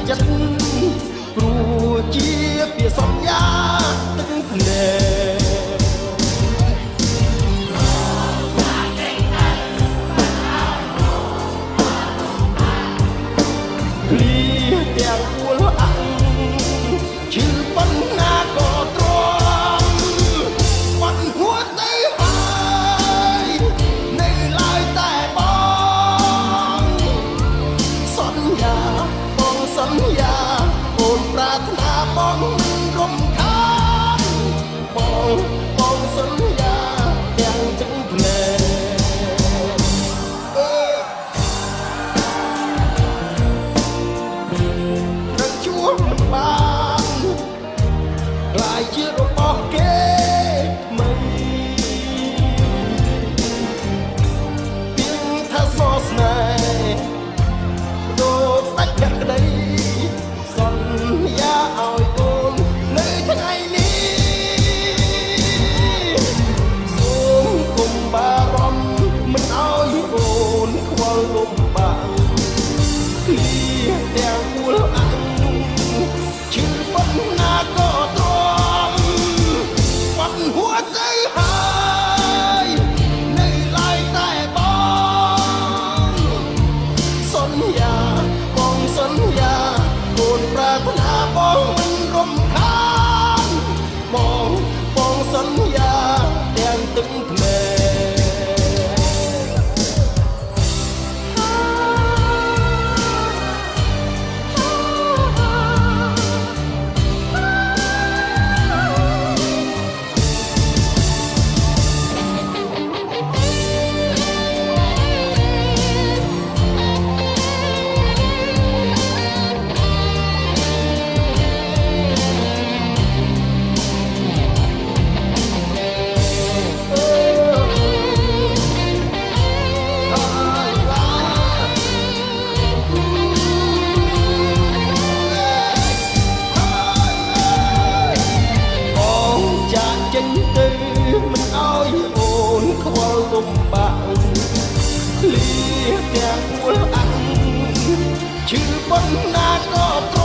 ចិត្តព្រោះជាពាក្យសន្យាទឹកភ្នែកលីទាំងពួលអាំងជឿប៉ុណ្ណាក៏ទ្រាំបាត់ហួរទៅហើយនៅឡើយតែបងសន្យាបងសន្យាអូនប្រាថ្នាបងមិនរំខានបងសន្យាទាំងទឹកភ្នែកមិនបានខ្លាយជារបស់គេមិនពីងថាសរស្នេហ៍ដូរដាច់ភក្តីសន្យាឲ្យអូននៅថ្ងៃនេះសូមកុំបារម្ភមិនឲ្យអូនខ្វល់លំបាកឃ្លៀទាំងពួលអាំងជឿប៉ុណ្ណាក៏ទ្រាំបាត់ហួរទៅហើយនៅឡើយតែបងសន្យាបងសន្យាអូនប្រាថ្នាបងមិនរំខានបងសន្យាទាំងទឹកភ្នែកចេញទៅមិនឲ្យអូនខ្វល់លំបាកឃ្លៀទាំងពួលអាំងជឿប៉ុណ្ណាក៏ទ្រា